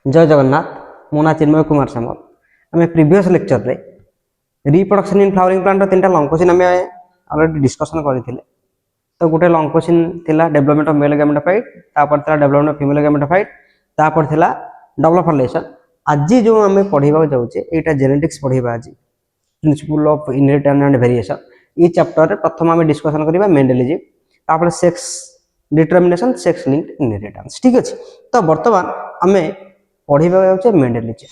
जय जगन्नाथ। मो ना चिन्मय कुमार सामल। आम प्रीवियस लेक्चर रे रिप्रोडक्शन इन फ्लावरिंग प्लांट तीन टा लंग क्वेश्चन आम ऑलरेडी डिस्कशन करते। तो गोटे लंग क्वेश्चन थिला डेवलपमेंट ऑफ मेल गैमेटोफाइट, तापर थिला डेवलपमेंट ऑफ फीमेल गैमेटोफाइट, तापर थिला डबल फॉर्मुलेशन। आज जो आम पढ़ा जाऊे यहाँ जेनेटिक्स पढ़ा आज principle of inheritance and variation. ये चैप्टर प्रथम आम डिस्कशन करबा मेंडेलिज्म, तापर sex determination, sex linked inheritance. ठीक अच्छे। तो बर्तमान आम पढ़ा जाऊे मेंडेलिज्म।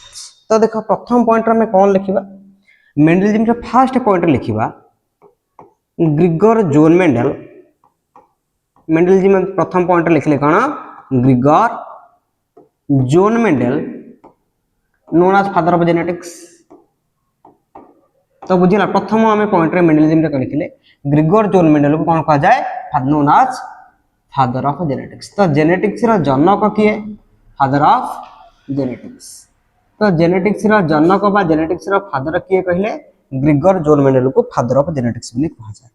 तो देख प्रथम पॉइंट आम कौन लिखा मेंडेलिज्म फास्ट पॉइंट लिखा ग्रिगोर जोन मेंडेल। मेंडेलिज्म प्रथम पॉइंट लिखले कौन Gregor Johann Mendel known as father of genetics. तो बुझिला प्रथम आम पॉइंट रे मेंडेलिज्म रे लिखले ग्रिगोर जोन मेंडेल को कौन कहा जाए known as father of genetics. तो जेनेटिक्स रा जनक किए फादर ऑफ जेनेटिक्स। तो जेनेटिक्स रा जनक बा जेनेटिक्स रा फादर किए कहले ग्रिगोर जोन मेंडेल को फादर ऑफ जेनेटिक्स बोली कहा जाए।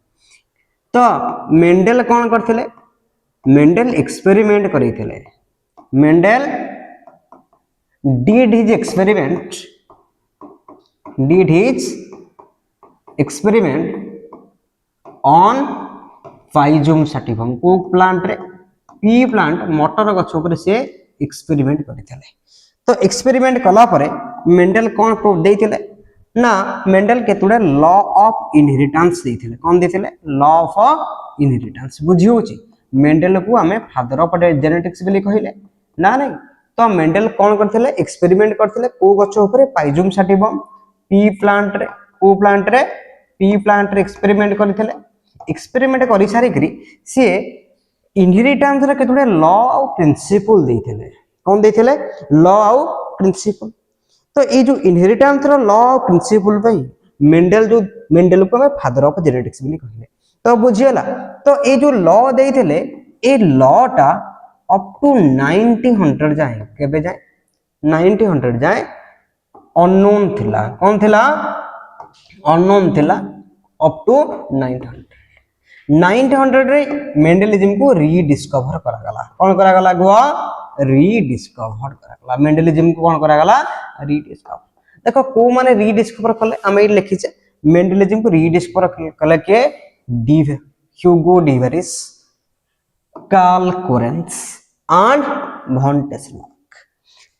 तो मेंडेल कौन करथिले मेंडेल एक्सपेरिमेंट करिथिले। Mendel did his experiment on Phygium sativum को प्लांट रे पी प्लांट मटर गछ ऊपर से एक्सपेरिमेंट करथिले। तो एक्सपेरिमेंट कला परे मेंडेल कौन प्रूफ देथिले ना मेंडेल केतुडे लॉ ऑफ इनहेरिटेंस देथिले। कौन देथिले लॉ ऑफ इनहेरिटेंस। बुझियोछि मेंडेल को हमें फादर ऑफ जेनेटिक्स बोली कहिले ना नहीं। तो मेंडेल कौन करथिले एक्सपेरिमेंट करथिले को गछ ऊपर पाइजुम सैटिवम पी प्लांट रे एक्सपेरिमेंट करथिले। एक्सपेरिमेंट करि सारी करी से इनहेरिटेंस रे केतुडे लॉ ऑफ प्रिंसिपल देथिले। कौन देथिले लॉ ऑफ प्रिंसिपल। तो ये जो इनहेरिटेंस रो लॉ ऑफ प्रिंसिपल भाई मेंडेल को हमें फादर ऑफ जेनेटिक्स बोली कहले। तो बुझियला। तो ये जो लॉ देथिले ए लॉ टा अप टू 1900 जाए केबे जाए 1900 जाए अननोन थिला। कौन थिला अननोन थिला अप टू 900 रे मेंडेलिज्म को रीडिस्कवर करा गला। कौन करा गला गो रीडिस्कवर करा गला। मेंडेलिज्म को कौन करा गला रीडिस्कवर। देखो को माने रीडिस्कवर कले आमे लिखिचे मेंडेलिज्म को रीडिस्कवर कले के ह्यूगो डिवेरिस, कार्ल कोरेंस एंड von टेस्लाक।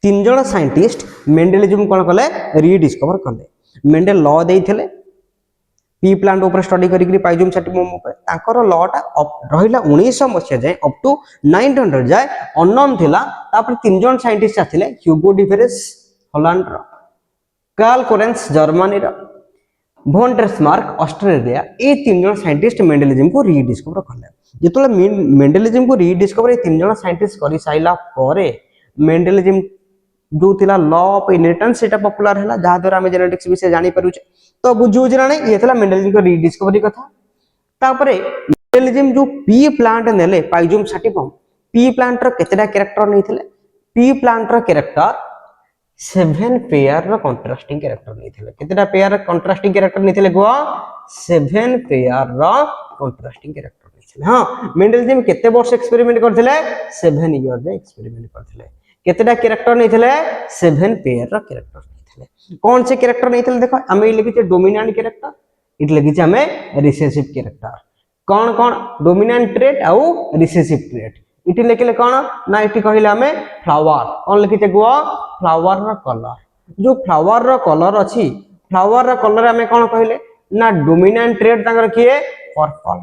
तीन जण साइंटिस्ट मेंडेलिज्म कौन कले रीडिस्कवर कले। मेंडेल लॉ देइथिले पी प्लांट ऊपर स्टडी करी पाइजुम सैटिवम ऊपर ताकर लॉ टा रहिला 1900 मसिया जाए अप टू 900 जाए अननोन थिला। तापर तीन जण साइंटिस्ट आथिले ह्यूगो डिवेरिस हॉलैंड रो, कार्ल कोरेंस जर्मनी रो, von टेस्लाक ऑस्ट्रेलिया। ये तीन जण साइंटिस्ट मेंडेलिज्म को रीडिस्कवर कले। जेतले मेंडेलिज्म को रीडिस्कवर ये तीन जण साइंटिस्ट करि साइला परे मेंडेलिज्म जो थिला लॉ ऑफ इनहेरिटेंस सेटा पॉपुलर हैला जहा द्वारा हम जेनेटिक्स विषय जानि परुचे। तो बुझू जरा नहीं ये थिला मेंडेलिज्म को रीडिस्कवरी कथा। तापरे मेंडेलिज्म जो पी प्लांट नेले पाइजुम सैटिवम पी प्लांट रो केतेडा कैरेक्टर नैथिले पी प्लांट रो कैरेक्टर 7 पेयर रो कंट्रास्टिंग कैरेक्टर नैथिले। केतेडा पेयर कंट्रास्टिंग कैरेक्टर नैथिले गो 7 पेयर रो कंट्रास्टिंग कैरेक्टर नैथिले। हां मेंडेलिज्म केते वर्ष एक्सपेरिमेंट करथिले 7 इयर रे एक्सपेरिमेंट करथिले। केतेडा कैरेक्टर नैथिले 7 पेयर रो कैरेक्टर नैथिले। कौन से कैरेक्टर नैथिले देखो हमें लिखिचे डोमिनेंट कैरेक्टर इट लिखिचे हमें रिसेसिव कैरेक्टर। कौन कौन डोमिनेंट ट्रेट आउ रिसेसिव ट्रेट इटी लिखले कौन ना इटी कहिले हमें फ्लावर। कौन लिखिचे गो फ्लावर रो कलर। जो फ्लावर रो कलर अछि फ्लावर रो कलर हमें कौन कहिले ना डोमिनेंट ट्रेट तांगर किए पर्पल।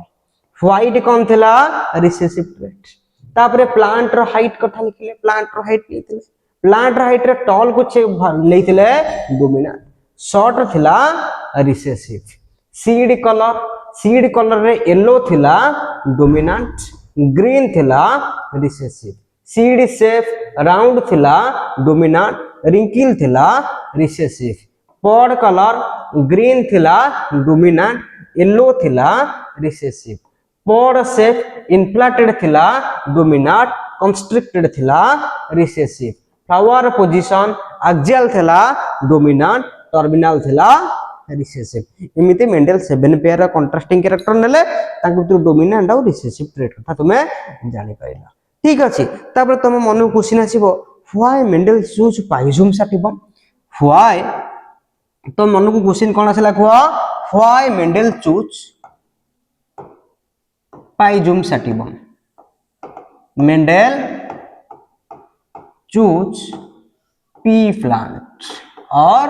व्हाइट कौन थिला रिसेसिव ट्रेट। तापरे प्लांट रो हाइट कथा लिखले प्लांट रो हाइट लेथिले प्लांट रो हाइट रे टॉल को छे लेथिले डोमिनेंट शॉर्ट थिला रिसेसिव। सीड कलर रे येलो थिला डोमिनेंट ग्रीन थिला रिसेसिव। सीड शेप राउंड थिला डोमिनेंट रिंकिल थिला रिसेसिव। पॉड कलर ग्रीन थिला डोमिनेंट येलो थिला रिसेसिव। पॉड शेप इन्फ्लेटेड थिला डोमिनेंट कंस्ट्रिक्टेड थिला रिसेसिव। फ्लावर पोजीशन एक्सियल थिला डोमिनेंट टर्मिनल थिला रिसेसिव। एमिति मेंडेल 7 पेयर कंट्रास्टिंग कैरेक्टर नेले ताकु तो डोमिनेंट और रिसेसिव ट्रेट कथा तुमे जानि पाइला। ठीक अछि। तापर तुम मन क्वेश्चन आसीबो why Mendel choose Pisum sativum why तो मन को क्वेश्चन कौन आसला कह why Mendel choose Pisum sativum Mendel choose pea plant और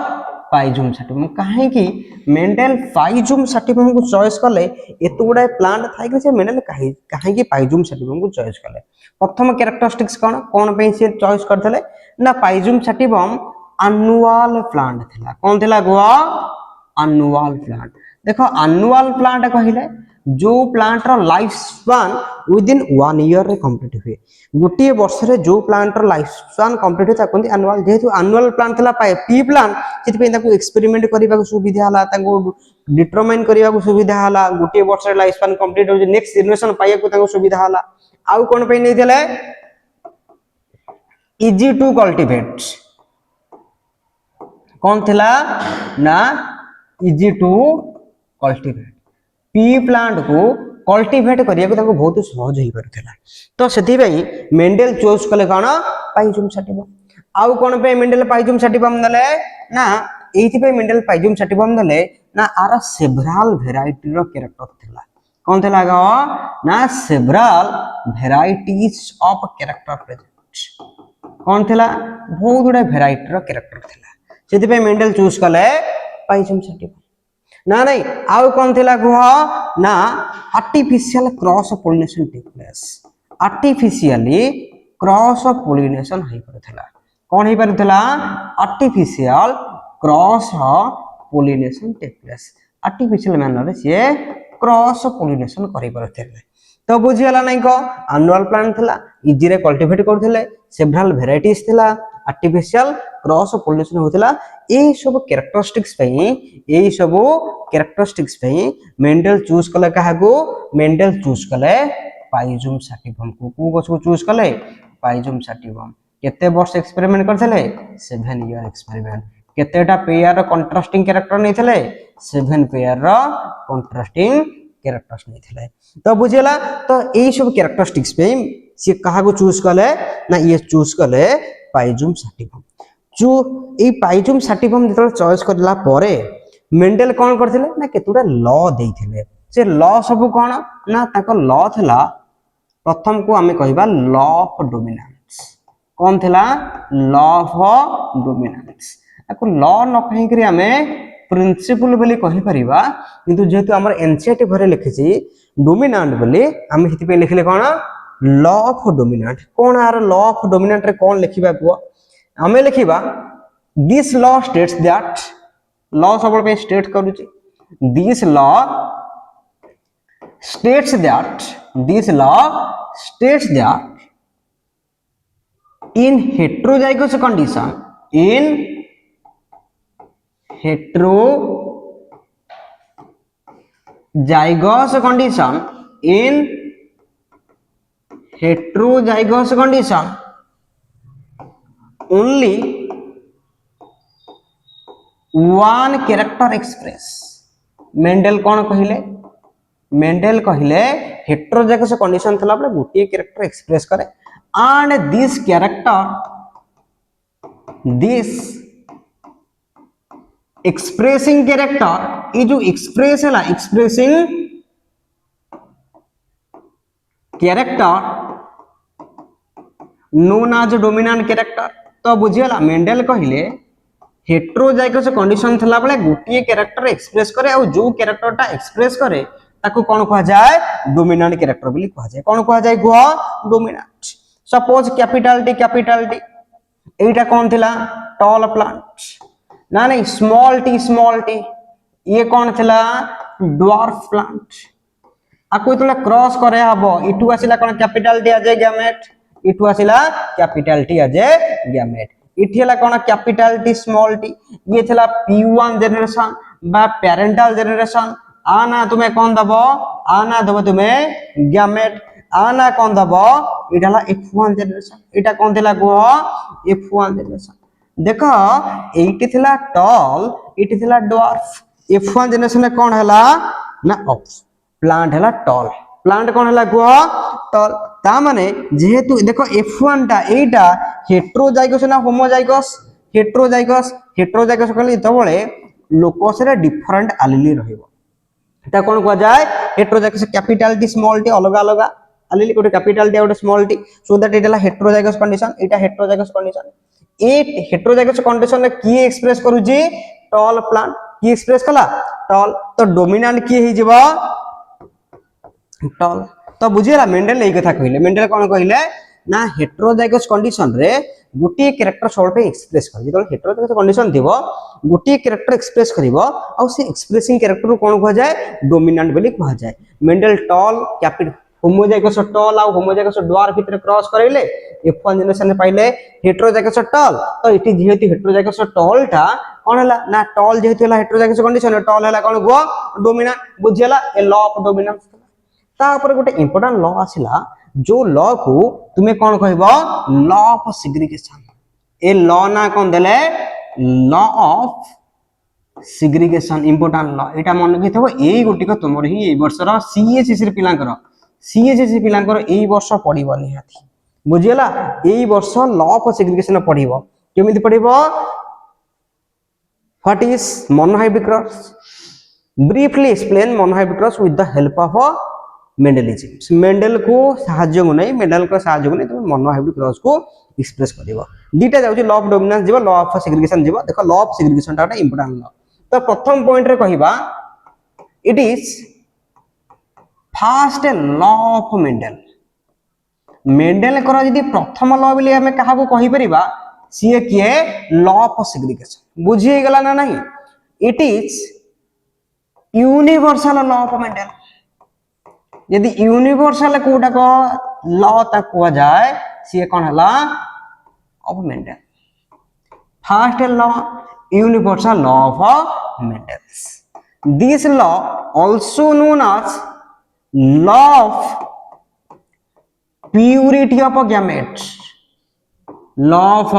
पाइजोम सैटिवम कहीं मेंडल पाइजोम सैटिवम को चॉइस कले एत गुड़ा प्लांट थाई से मेंडल कहीं पाइजोम सैटिवम को चॉइस कले प्रथम कैरेक्टरिस्टिक्स कौन कौन पे से चॉइस करथले ना पाइजोम सैटिवम एनुअल प्लांट थिला कौन थिला गो एनुअल प्लांट देखो एनुअल प्लांट कहिले जो प्लांट रो लाइफ स्पान विदिन 1 ईयर रे कंप्लीट हुए गोटे वर्ष रे जो प्लांट रो लाइफ स्पान कंप्लीट होता कोन एनुअल जेहेतु एनुअल प्लांट थला पी प्लांट सेति ताको एक्सपेरिमेंट करबा को सुविधा हला ताको डिटरमाइन करबा को सुविधा हला गोटे वर्ष रे लाइफ स्पान कंप्लीट हो नेक्स्ट जनरेशन पाइया को ताको सुविधा हला आउ कोन पे नै देले इजी टू कल्टीवेट कौन थिला ना easy to cultivate pea plant को कल्टीवेट करिया को ताको बहुत सहज होई परथला तो सेति भाई मेंडल चॉइस कले कौन पाइजोम सैटिवम आउ कोन पे मेंडल पाइजोम सैटिवम दले ना एथि पे मेंडल पाइजोम सैटिवम दले ना आर सेवरल वेराइटी रो कैरेक्टर थिला कौन थिला गो ना several varieties of character present कौन थिला बहुत गुडा वेराइटी रो कैरेक्टर थिला सेति पे मेंडल चूज कले पाइजोम सैटिवम ना नहीं आउ कौन थिला गुह ना artificial cross pollination take place artificially cross pollination होई परथला कौन होई परथला artificial cross pollination take place artificial manner रे से क्रॉस पोलिनेशन करि परथले तो बुझी हला नहीं को एनुअल प्लांट थिला इजी रे कल्टीवेट करथले सेवरल वेराइटीज थिला आर्टिफिशियल क्रॉस पोलिनेशन होतला ए सब कैरेक्टरिस्टिक्स पई ए सब कैरेक्टरिस्टिक्स पई मेंडल चूज कले काहा को मेंडल चूज कले पाइजोम सैटिवम को गछ को चूज कले पाइजोम सैटिवम केते वर्ष एक्सपेरिमेंट करथले 7 ईयर एक्सपेरिमेंट केतेटा पेयर रो कंट्रास्टिंग कैरेक्टर नै थले 7 पेयर रो कंट्रास्टिंग कैरेक्टर्स नै थले तो बुझेला तो ए सब कैरेक्टरिस्टिक्स पे से कहा को चूज कले ना ये चूज कले पाइजोम सैटिवम जो ए पाइजोम सैटिवम जतल चॉइस करला परे मेंडल कोन करथिले ना केतुडा लॉ देइथिले से लॉ सब कोन ना ताको लॉ थला प्रथम को हमें कहबा लॉ ऑफ डोमिनेंस कौन थिला लॉ ऑफ डोमिनेंस ताको लॉ न कहि करी हमें प्रिंसिपल बोली कहि परिबा किंतु जेहेतु हमर एनसीईआरटी भरे लिखिछि डोमिनेंट बोली हम हिति पे लिखले कोन लॉ ऑफ डोमिनेंट कोन आर लॉ ऑफ डोमिनेंट रे कोन लिखिबा को हमें लिखिबा this law states that law सबल पे स्टेट करूची this law states that this law states that in heterozygous condition in heterozygous condition in heterozygous condition only one character express Mendel कौन कहिले मेंडल कहिले हेटेरोजाइगस कंडीशन थला बले गोटे character express करे एंड दिस एक्सप्रेसिंग कैरेक्टर ये जो express है expressing character known as dominant character तो बुझियला मेंडल कहिले हेटेरोजाइगस कंडीशन थला बले गोटे कैरेक्टर एक्सप्रेस करे और जो कैरेक्टरटा एक्सप्रेस करे ताको कौन कहा जाए डोमिनेंट कैरेक्टर बोली कहा जाए कौन कहा जाए गो डोमिनेंट सपोज कैपिटल टी एटा कौन थिला टॉल प्लांट ना नहीं स्मॉल टी ये कौन थिला ड्वार्फ प्लांट आको इतला क्रॉस करे हबो इटु आसिला कौन कैपिटल टी आजे गैमेट इटु आसिला कैपिटल टी आजे गैमेट इठेला कौन कैपिटल टी स्मॉल टी ये थिला P1 जनरेशन बा पेरेंटल जनरेशन आना तुम्हें कौन दबो आना दबो तुम्हें गैमेट आना कौन दबो इटाला F1 जनरेशन इटा कौन थिला गो F1 जनरेशन देखो एटी थिला टॉल इटी थिला ड्वार्फ F1 जनरेशन में कौन हला ना ऑफ प्लांट हला टॉल प्लांट कौन है कह टल ता माने जेहेतु देखो F1 टा एटा हेट्रोजाइगस ना होमोजाइगस हेट्रोजाइगस हेट्रोजाइगस कहले तबले लोकस रे डिफरेंट एलीली रहइबो ता कोन कह जाय heterozygous capital T small T अलग अलग एलीली कोटे कैपिटल टी और small T so that it is heterozygous condition Etah heterozygous condition A heterozygous condition रे की एक्सप्रेस करू जी टॉल प्लांट की एक्सप्रेस कला टॉल तो डोमिनेंट की हे जिवो टॉल तो बुझिला मेंडल एई कथा कहिले मेंडल कोन कहिले ना हेट्रोजाइगस कंडीशन रे गुटी कैरेक्टर सोल पे एक्सप्रेस कर जेतो हेट्रोजाइगस कंडीशन दिबो गुटी कैरेक्टर एक्सप्रेस करिवो आ से एक्सप्रेसिंग कैरेक्टर कोन कह जाय डोमिनेंट बोली कह जाय Mendel tall capital homozygous tall आ होमोजाइगस ड्वार्फ भीतर क्रॉस करैले F1 जनरेशन पाइले हेट्रोजाइगस टॉल तो इति जेहेतु हेट्रोजाइगस टॉल टा कोन हला ना टॉल जेहेतु हला हेट्रोजाइगस कंडीशन टॉल हला कोन गो डोमिनेंट बुझिला ए लॉ ऑफ डोमिनेंस ता ऊपर गोटे इंपोर्टेंट लॉ आसिला जो लॉ को तुम्हें कौन कहबो law of segregation a law ना कौन देले law of segregation important law एटा मन रखिथबो एई गोटिक तुमर ही ए वर्षर सीएससी पिलांकर सीएससी पिलांकर एई वर्ष पढिबो निहाती बुझियला एई वर्ष लॉ ऑफ सेग्रीगेशन पढिबो केमिति पढिबो what is monohybrid cross briefly explain monohybrid cross with the help of Mendelism Mendel को साहाय्य को नहीं मेंडल को साहाय्य को नहीं तुम मोनोहाइब्रिड क्रॉस को एक्सप्रेस करिवो दीटा जाउची लॉ ऑफ डोमिनेंस जीवो लॉ ऑफ सेग्रीगेशन जीवो देखो लॉ ऑफ सेग्रीगेशन टा इंपोर्टेंट लॉ तो प्रथम पॉइंट रे कहिबा it is first law of Mendel Mendel कर यदि प्रथम लॉ बोली हमें कहा को कहि परिबा सीए किए लॉ ऑफ सेग्रीगेशन बुझी गेला ना नहीं it is universal law of Mendel यदि यूनिवर्सल कोटा को लॉ तक को जाए सी कौन हला of Mendel first law universal law of Mendel's this law also known as law of purity of gametes law of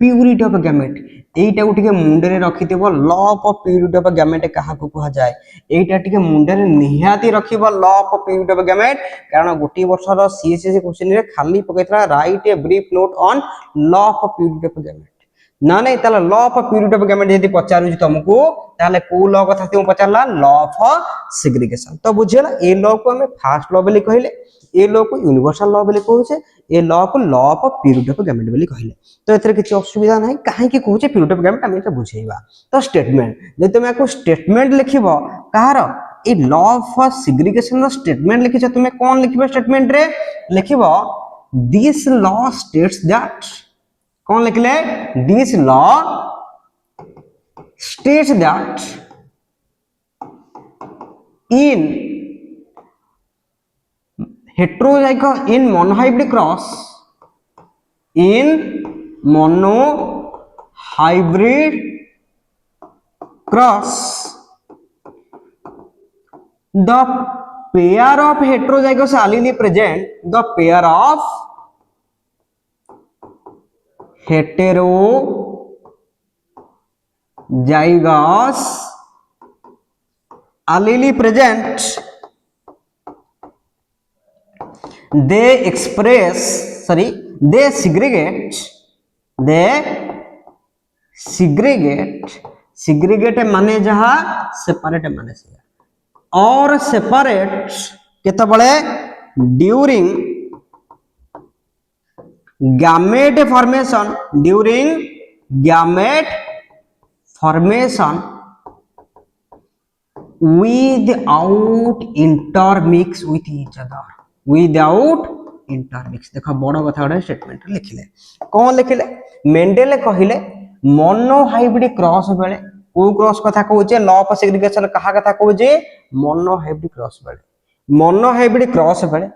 purity of gamete एटा उठके मुंडे रे रखिथिबो law of purity of gamete कहा को कहा जाय एटा टिके मुंडे रे निहाती रखिबो law of purity of gamete कारण गोटी वर्षर सीएससी क्वेश्चन रे खाली पकेतरा write a brief note on law of purity of gamete ना नहीं ताले law of purity of gamete यदि पचारुची तुमको ताले को लॉ कथा तुम पचारला लॉ ऑफ सेग्रीगेशन तो बुझियला ए लॉ को हमें फर्स्ट लॉ बोली कहिले ए लॉ को यूनिवर्सल लॉ बोली कहूचे ए लॉ को law of purity of gamete बोली कहले तो एथरे किछि असुविधा नाही काहे कि कहूचे प्यूरिटी ऑफ गैमेट हम एटा बुझेइबा तो स्टेटमेंट जे तुम को स्टेटमेंट लिखिबो कहार ए लॉ ऑफ सेग्रीगेशन रो स्टेटमेंट लिखिछ तुम कोन लिखिबो स्टेटमेंट रे लिखिबो दिस लॉ स्टेट्स दैट कौन लिखले this law states that in heterozygous in monohybrid cross in monohybrid cross the pair of heterozygous allele present the pair of heterozygous allele present they segregate माने जहा separate माने से और separate केते बळे during gamete formation without intermix with each other without intermix देखो बड़ कथा गोटे स्टेटमेंट लिखिले कौन लिखिले मेंडेल कहिले मोनोहाइब्रिड क्रॉस बेले को क्रॉस कथा कहूचे लॉ ऑफ सेग्रीगेशन कहा कथा कहूचे मोनोहाइब्रिड क्रॉस बेले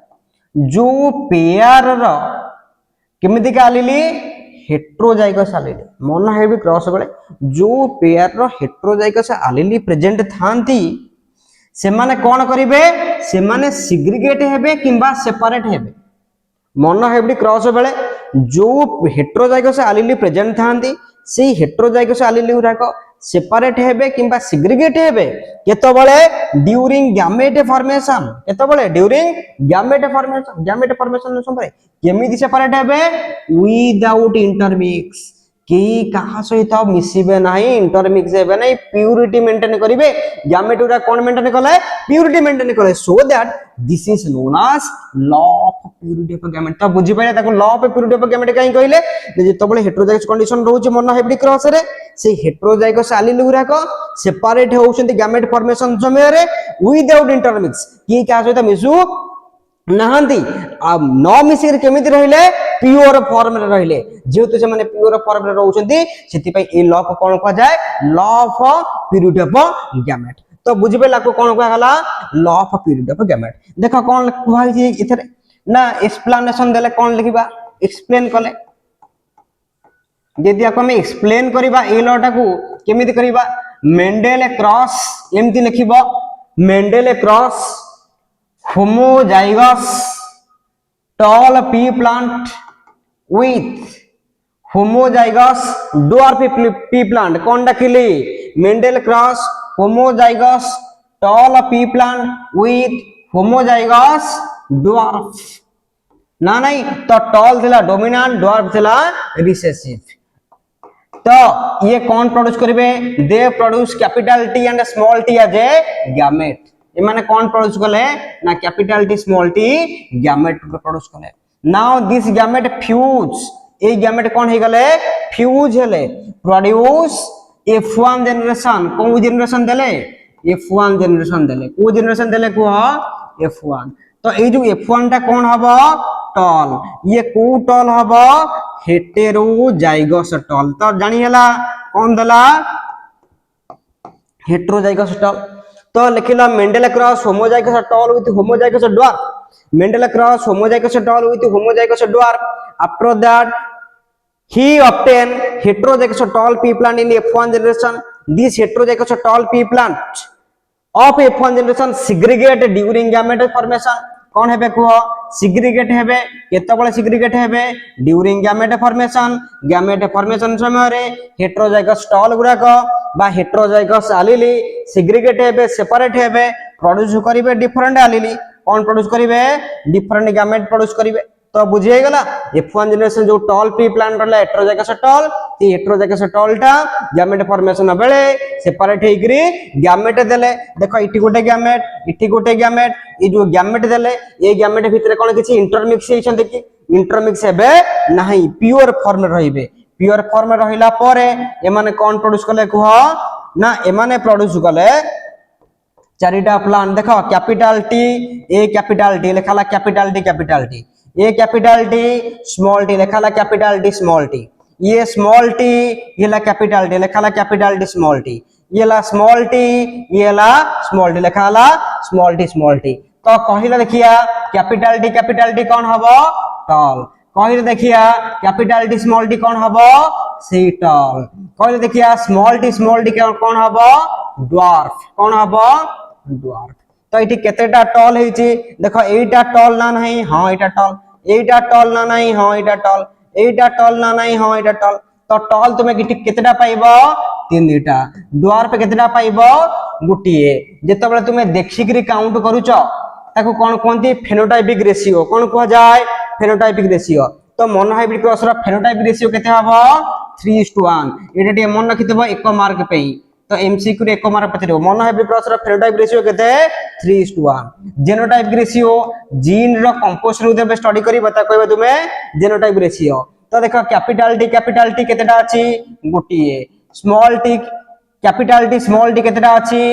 जो पेयर रो केमिति का आलिली हेट्रोजाइगस आलिली मोनोहाइब्रिड क्रॉस बेले जो पेयर रो हेट्रोजाइगस आलिली प्रेजेंट थांती से माने कौन करिवे से माने सिग्रीगेट हेबे किंबा सेपरेट हेबे मोनोहाइब्रिड क्रॉस बेले जो हेट्रोजाइगस आलिली प्रेजेंट थांती से हेट्रोजाइगस आलिली उराको सेपरेट हेबे किंबा सिग्रीगेट हेबे केतबळे ड्यूरिंग गैमेट फॉर्मेशन केतबळे ड्यूरिंग गैमेट फॉर्मेशन समय केमिति सेपरेट हेबे विदाउट इंटरमिक्स कि कहा सहित मिसिबे नहीं इंटरमिक्स हेबे नहीं प्यूरिटी मेंटेन करिवे गैमेट उरा कोन मेंटेन कले प्यूरिटी मेंटेन कले so that this is known as law of purity of gamete तो बुझी पाइले ताको law of purity of gamete काई कहले जेतबळे हेटेरोजाइगस कंडीशन रहउचे मोनोहाइब्रिड क्रॉस रे से हेटेरोजाइगस एलील गुरा को सेपरेट होउछन्ती गैमेट फॉर्मेशन समय रे विदाउट इंटरमिक्स कि कहा सहित मिसु नहांती अब न मिसिर केमिति रहिले प्योर फॉर्म रे रहिले जेतु से माने प्योर फॉर्म रे रहउछन्ती सेति पई ए लॉ को कोन कहा जाय law of purity of gamete तो बुझबे लाको कोन कहा गला law of purity of gamete देखो कोन कहै छी इथरे ना एक्सप्लेनेशन देले कोन लिखिबा एक्सप्लेन कले यदि आप हमें एक्सप्लेन करिबा ए लॉ टाकू केमिति करिबा मेंडेल क्रॉस एमति लिखिबो Mendel cross homozygous tall pea plant with homozygous dwarf pea plant कौन डाकिली Mendel cross homozygous tall pea plant with homozygous dwarf ना नहीं तो टॉल थिला डोमिनेंट ड्वार्फ थिला रिसेसिव तो ये कौन प्रोड्यूस करिवे they produce capital T and small T as a gamete ए माने कौन प्रोड्यूस कले ना capital T small T gamete produce कले now this gamete fuse a gamete कौन हे गले फ्यूज हेले प्रोड्यूस F1 जनरेशन को जनरेशन देले F1 जनरेशन देले को जनरेशन देले को F1 तो ए जो F1 टा कौन हबो टॉल ये को टॉल हबो हेटेरोजाइगस टॉल तो जानी हला कौन दला हेटेरोजाइगस टॉल तो लिखिला Mendel cross homozygous tall with homozygous dwarf Mendel cross homozygous tall with homozygous dwarf after that he obtain heterozygous tall pea plant in F1 generation this heterozygous tall pea plant of F1 generation segregate during gamete formation कौन हेबे को सिग्रीगेट हेबे केतबळे सिग्रीगेट हेबे during gamete formation समय रे heterozygous toll गुरा को बा हेटेरोजाइगस एलीली सिग्रीगेट हेबे सेपरेट हेबे प्रोड्यूस करिवे डिफरेंट एलीली कौन प्रोड्यूस करिवे डिफरेंट गैमेट प्रोड्यूस करिवे तो बुझिए गला F1 जनरेशन जो टॉल पी प्लांट रहला हेटेरोजाइगस टॉल ती हेटेरोजाइगस टॉल टा गैमेट फॉर्मेशन बेले सेपरेट हेग्री गैमेट देले देखो इठी गोटे गैमेट ए जो गैमेट देले ए गैमेट भितरे कोन किछि इंटरमिक्स हेछन देखि इंटरमिक्स हेबे नाही प्योर फॉर्म रहिबे प्योर फॉर्म रहिला परे ए माने कोन प्रोड्यूस कले कह ना ए माने प्रोड्यूस कले चारिटा प्लांट देखो कैपिटल टी ए कैपिटल टी लिखाला कैपिटल टी ये कैपिटल टी स्मॉल टी लिखाला कैपिटल टी स्मॉल टी ये स्मॉल टी ये ला कैपिटल टी लिखाला कैपिटल टी स्मॉल टी ये ला स्मॉल टी ये ला स्मॉल टी लिखाला स्मॉल टी तो कहिला देखिया कैपिटल टी कौन हबो टॉल कहिला देखिया कैपिटल टी स्मॉल टी कौन हबो सी टॉल कहिला देखिया स्मॉल टी कौन हबो ड्वार्फ कौन हबो ड्वार्फ तो इठी केतेटा टॉल हेची देखो एटा टॉल ना नहीं हां एटा टॉल एटा टॉल ना नहीं हां एटा टॉल एटा टॉल ना नहीं हां एटा टॉल तो टॉल तुमे केतेटा पाइबो तीन दुटा ड्वार्फ केतेटा पाइबो गुटिए जेतबेले तुमे देखिकरी काउंट करूचो ताको कोन कोनती फेनोटाइपिक रेशियो कोन कह जाय फेनोटाइपिक रेशियो तो मोनोहाइब्रिड क्रॉस रा फेनोटाइपिक रेशियो केते हबो 3:1 एटा टे मन रखितबो 1 मार्क पे तो एमसीक्यू रे 1 मार्क पचरियो मोनोहाइब्रिड क्रॉस रा फेनोटाइप रेशियो केते 3:1 जेनोटाइप रेशियो जीन रो कंपोजिशन उदे स्टडी करी बता कहबे तुमे जेनोटाइप रेशियो तो देखो कैपिटल टी केतेटा अछि गुटिए small T capital T small T केतेटा अछि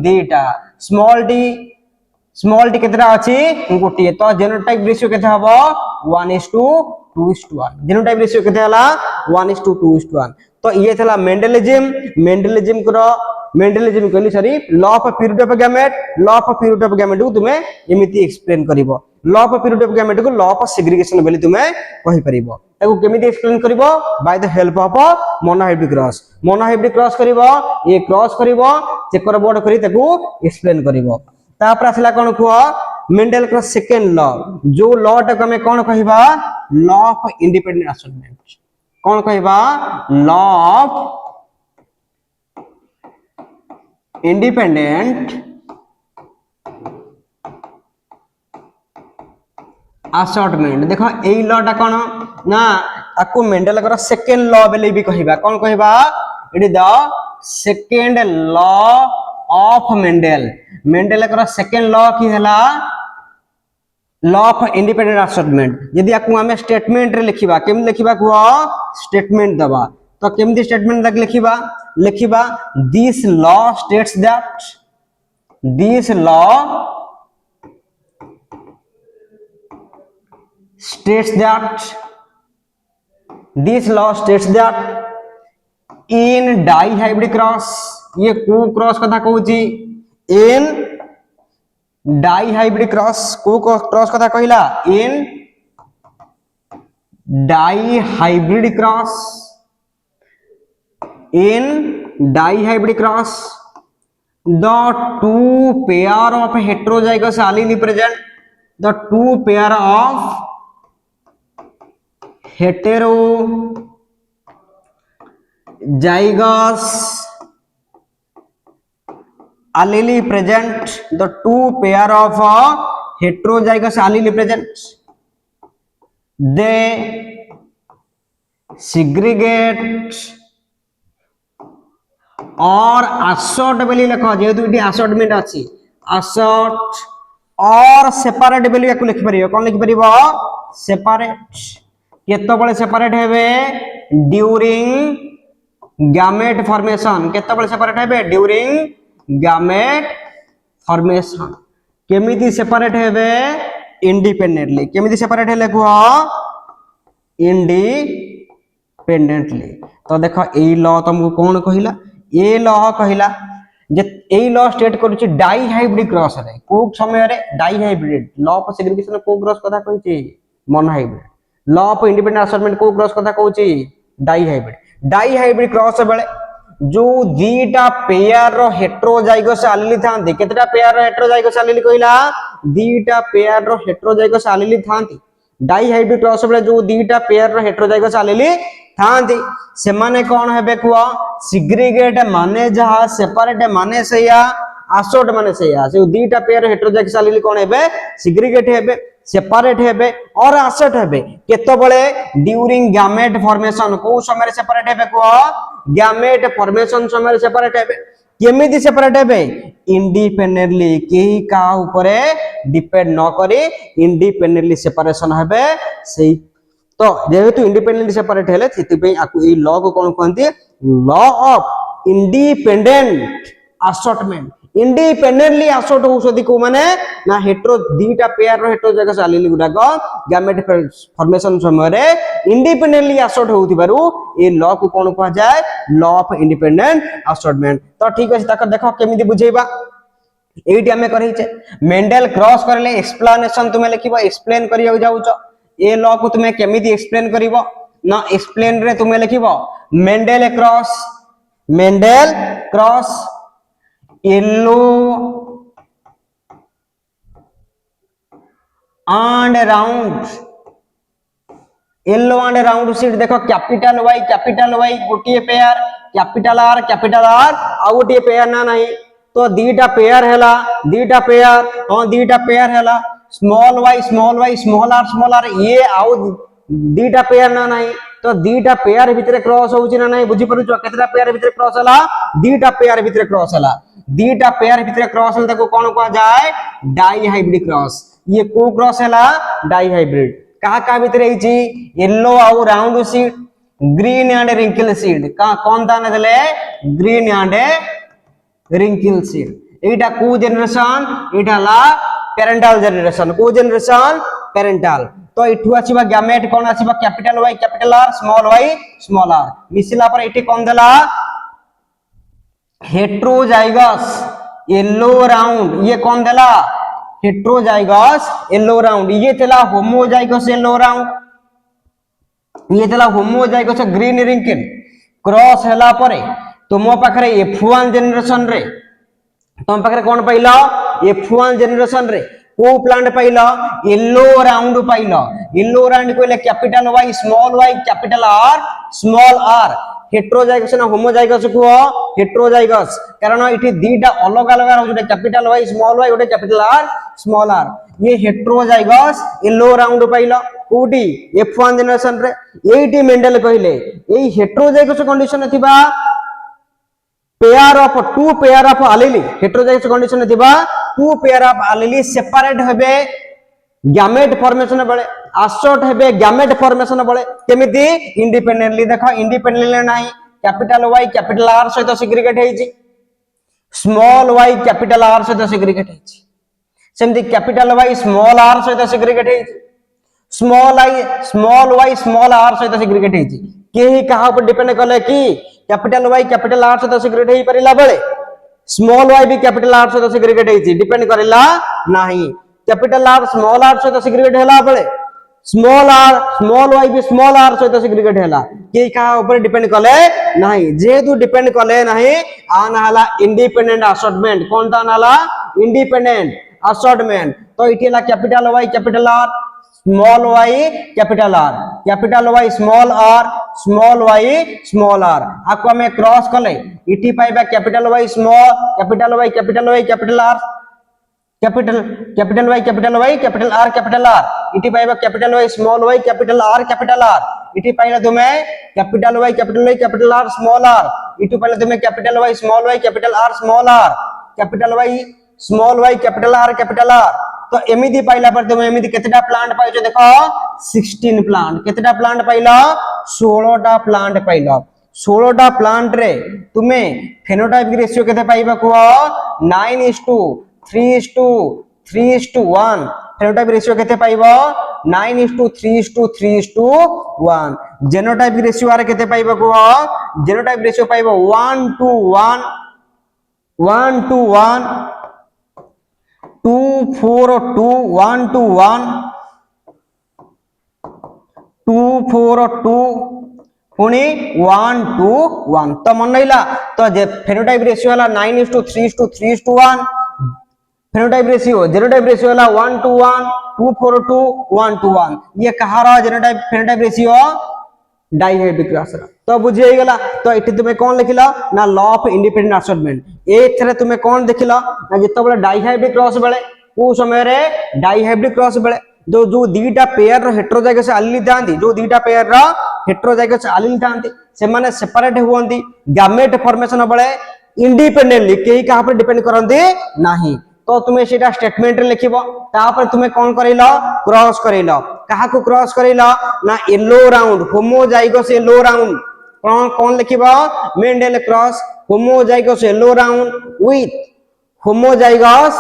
दुटा स्मॉल टी केतेटा अछि गुटिए तो जेनोटाइप रेशियो केते हबो 1:2:1 जेनोटाइप रेशियो केते हला 1:2:1 तो ये थला मेंडेलिज्म कहली sorry law of purity of gamete को तुमे एमिति एक्सप्लेन करिवो law of purity of gamete को लॉ ऑफ सेग्रीगेशन बेली तुमे कहि परिवो ताको केमिति एक्सप्लेन करिवो by the help of monohybrid cross करिवो ये क्रॉस करिवो चेकर बोर्ड करी ताको एक्सप्लेन करिवो तापर आसला कोन कह मेंडेल क्रॉस सेकंड लॉ जो लॉ टा हमें कोन कहिबा लॉ ऑफ इंडिपेंडेंट असाइनमेंट कौन कहबा लॉ ऑफ इंडिपेंडेंट असॉर्टमेंट देखो एई लॉटा कोन ना ताकू मेंडेल कर सेकंड लॉ बेले भी कहिबा कोन कहिबा it is the second law of Mendel Mendel कर सेकंड लॉ की हला लॉ ऑफ इंडिपेंडेंट असॉर्टमेंट यदि आकू हमें स्टेटमेंट रे लिखिबा केम लिखिबा को स्टेटमेंट दबा तो केमदी स्टेटमेंट तक लिखिबा लिखिबा this law states that this law states that this law states that in dihybrid cross ये को क्रॉस कथा कहूची in dihybrid cross को क्रॉस कथा कहिला in dihybrid cross in dihybrid cross the two pair of heterozygous allele present the two pair of heterozygous allele present the two pair of heterozygous allele present they segregate और assort बेली लिखो जेहेतु इटी assortment अछि assort और separate बेली याकू लिखि परियो कोन लिखि परिबो separate केतबळे separate हेबे during gamete formation केतबळे separate हेबे ड्यूरिंग गैमेट फॉर्मेशन केमिति सेपरेट हेबे इंडिपेंडेंटली केमिति सेपरेट हेले को इंडिपेंडेंटली तो देखो एई लॉ तुमको कोन कहिला ए लॉ कहिला जे एई लॉ स्टेट करूची डाइहाइब्रिड क्रॉस रे को समय रे डाइहाइब्रिड लॉ ऑफ सेग्रीगेशन को क्रॉस कथा कहिची monohybrid law of independent assortment को क्रॉस कथा कहूची डाइहाइब्रिड क्रॉस बेले जो दीटा पेयर रो हेटेरोजाइगस एलील थांती केतेटा पेयर रो हेटेरोजाइगस एलील कहिला दीटा पेयर रो हेटेरोजाइगस एलील थांती डाइहाइब्रिड क्रॉस बेले जो दीटा पेयर रो हेटेरोजाइगस एलील थांती से माने कोन हेबे कुआ सिग्रीगेट माने जहा सेपरेट माने सया असॉर्ट माने सया से दीटा पेयर हेटेरोजाइगस एलील कोन हेबे सिग्रीगेट हेबे सेपरेट हेबे और असॉर्ट हेबे केतबळे ड्यूरिंग गैमेट फॉर्मेशन को समय सेपरेट हेबे को गैमेट फॉर्मेशन समय सेपरेट हेबे केमिति सेपरेट हेबे इंडिपेंडेंटली केही का ऊपरे डिपेंड न करी इंडिपेंडेंटली सेपरेशन हेबे सेही तो जेहेतु इंडिपेंडेंटली सेपरेट हेले सेति पे आकु ए लॉ को कोन कहंती law of independent assortment independently assort औषधि को माने ना हेटेरो दीटा पेयर रो हेटेरोजाइगस एलील गुडा को गैमेट फॉर्मेशन समय रे इंडिपेंडेंटली असॉर्ट होउथिबारु ए लॉ को कोन कहा जाय लॉ ऑफ इंडिपेंडेंट असॉर्टमेंट तो ठीक अछि तक देखो केमिति बुझेबा एठी हमें करही छे मेंडेल क्रॉस करले एक्सप्लेनेशन तुमे लिखिबो एक्सप्लेन करियो जाउछो ए लॉ को तुमे केमिति एक्सप्लेन करिवो ना एक्सप्लेन रे तुमे लिखिबो Mendel cross yellow and round seed देखो कैपिटल वाई गोटे पेयर कैपिटल आर आ गोटे पेयर ना नहीं तो दीटा पेयर हैला दीटा पेयर हैला स्मॉल वाई स्मॉल आर ये आउ दीटा पेयर ना नहीं तो दीटा पेयर भितरे क्रॉस होउची ना नहीं बुझी परुछ केतरा पेयर भितरे क्रॉस हला दीटा पेयर भितरे क्रॉस हला दीटा पेयर भितरे क्रॉस हल ताको कोन कहा जाय डाइहाइब्रिड क्रॉस ये को क्रॉस हला डाइहाइब्रिड का भितरे हिची येलो आउ round seed green and wrinkle seed का कोन दाने देले ग्रीन एंड रिंकल सीड एटा को जनरेशन एटा ला पेरेंटल जनरेशन को जनरेशन पेरेंटल तो इठु आसीबा गैमेट कोन आसीबा capital Y capital R small R मिसिला पर एठी कोन देला हेटेरोजाइगस येलो राउंड ये कौन देला हेटेरोजाइगस येलो राउंड ये तेला होमोजाइगस येलो राउंड ये तेला होमोजाइगस ग्रीन रिंकल क्रॉस हैला परे तुम पाखरे F1 जनरेशन रे तुम पाखरे कोन पाइलो F1 जनरेशन रे को प्लांट पाइलो येलो राउंड कहले capital Y capital R heterozygous ना होमोजाइगस कुह हेट्रोजाइगस कारण इठी दीटा अलग अलग रहउछ कैपिटल वाई स्मॉल वाई गोटे कैपिटल आर स्मॉल आर ये हेट्रोजाइगस येलो राउंड पाइलो कोठी F1 जनरेशन रे एटी मेंडल कहिले एई हेट्रोजाइगस कंडीशन थिबा pair of two pair of allele heterozygous condition थिबा two pair of allele separate हेबे गैमेट फॉर्मेशन बेले असोर्ट हेबे गैमेट फॉर्मेशन बेले केमिति इंडिपेंडेंटली देखो इंडिपेंडेंटली नाही कैपिटल वाई कैपिटल आर सहित सेग्रीगेट हेछि स्मॉल वाई कैपिटल आर सहित सेग्रीगेट हेछि सेमति कैपिटल वाई स्मॉल आर सहित सेग्रीगेट हेछि स्मॉल वाई स्मॉल आर सहित सेग्रीगेट हेछि केही कहा ऊपर डिपेंड करले कि कैपिटल वाई कैपिटल आर सहित सेग्रीगेट हेइ परिला बेले स्मॉल वाई भी कैपिटल आर सहित सेग्रीगेट हेछि डिपेंड करिला नाही कैपिटल आर स्मॉल आर सहित सेग्रीगेट होला बेले स्मॉल वाई भी स्मॉल आर सहित सेग्रीगेट होला के कहा ऊपर डिपेंड कले नाही जेहेतु डिपेंड कले नाही आन हला इंडिपेंडेंट असॉर्टमेंट कोन ता नाला इंडिपेंडेंट असॉर्टमेंट तो इठेला capital Y capital R small Y capital Y small R आको हमें क्रॉस कले इठी पाइबा capital Y capital R capital Y capital R इटी पाइबा capital Y small Y capital R इटी पाइला तुमे capital Y capital R small R इटी पाइला तुमे capital Y small Y capital R small R capital Y small Y capital R तो एमिति पाइला पर तुमे एमिति केतेटा प्लांट पाइछो देखो 16 प्लांट केतेटा प्लांट पाइला 16टा प्लांट पाइला 16टा प्लांट रे तुमे फेनोटाइप रेशियो केते पाइबा को 9:3:1 फेनोटाइप रेशियो केते पाइबो 9:3:1 जेनोटाइप रेशियो आरे केते पाइबो को जेनोटाइप रेशियो पाइबो 1:1 2:4:2 1:1 2:4:2 पुनी 1:1 तो मन रहिला तो फेनोटाइप रेशियो हला 9:3:1 फेनोटाइप रेशियो जेनोटाइप रेशियो हला 1:1 2:4:2 1:1 ये कहारा जेनोटाइप फेनोटाइप रेशियो डाइहेड्रिक क्रॉस तो बुझिए गला तो इति तुमे कोन लिखिला ना लॉ ऑफ इंडिपेंडेंट असॉर्टमेंट एथरे तुमे कोन देखिला ना जत्ते बेले डाइहेड्रिक क्रॉस बेले को समय रे डाइहेड्रिक क्रॉस बेले जो दीटा पेयर रो हेट्रोजाइगस एलीली थांती जो दीटा पेयर रो हेट्रोजाइगस एलीली थांती से माने सेपरेट हुवंती गैमेट फॉर्मेशन बेले इंडिपेंडेंटली केही कहा पर डिपेंड करंती नाही तो तुम्हें सेटा स्टेटमेंट रे लिखिबो तापर तुम्हें कोन करिलो क्रॉस करिलो कहा को क्रॉस करिलो ना yellow round homozygous yellow round कोन लिखिबो Mendel cross homozygous yellow round with homozygous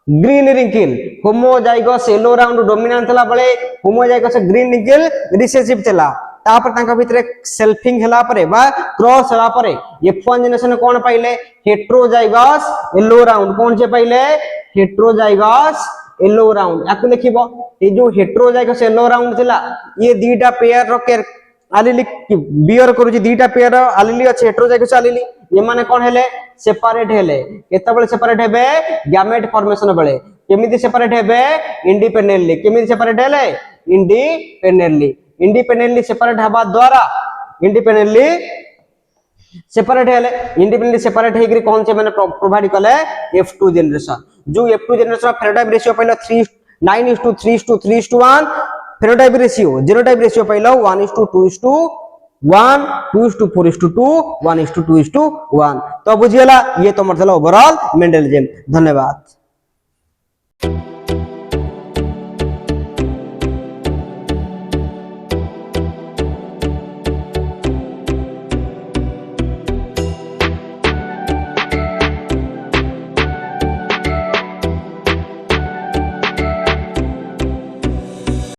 green wrinkle homozygous yellow round dominant थला बळे होमोजाइगस ग्रीन रिंकिल रिसेसिव थला तापर तांका भितरे सेल्फिंग हला परे बा क्रॉस हला परे F1 जनरेशन कोन पाइले हेट्रोजाइगस येलो राउंड कोन जे पाइले हेट्रोजाइगस येलो राउंड याकु लिखिबो ए जो हेट्रोजाइगस येलो राउंड थिला ये दीटा पेयर रो के एलीली बियर करूची दीटा पेयर एलीली अछि हेट्रोजाइगस एलीली ये माने कोन हेले सेपरेट हेले केतबेले सेपरेट हेबे गैमेट फॉर्मेशन बेले केमिति सेपरेट हेबे इंडिपेंडेंटली केमिति सेपरेट हेले इंडिपेंडेंटली सेपरेट हबा द्वारा इंडिपेंडेंटली सेपरेट हे कि कौन से मैंने प्रोवाइड कले F2 जनरेशन जो F2 जनरेशन फेनोटाइप रेशियो पहला 9:3:1 फेनोटाइप रेशियो जीनोटाइप रेशियो पहला 1:2:1 2:4:2 1:2:1 तो बुझिएला ये तो मतलब ओवरऑल मेंडलिज्म धन्यवाद।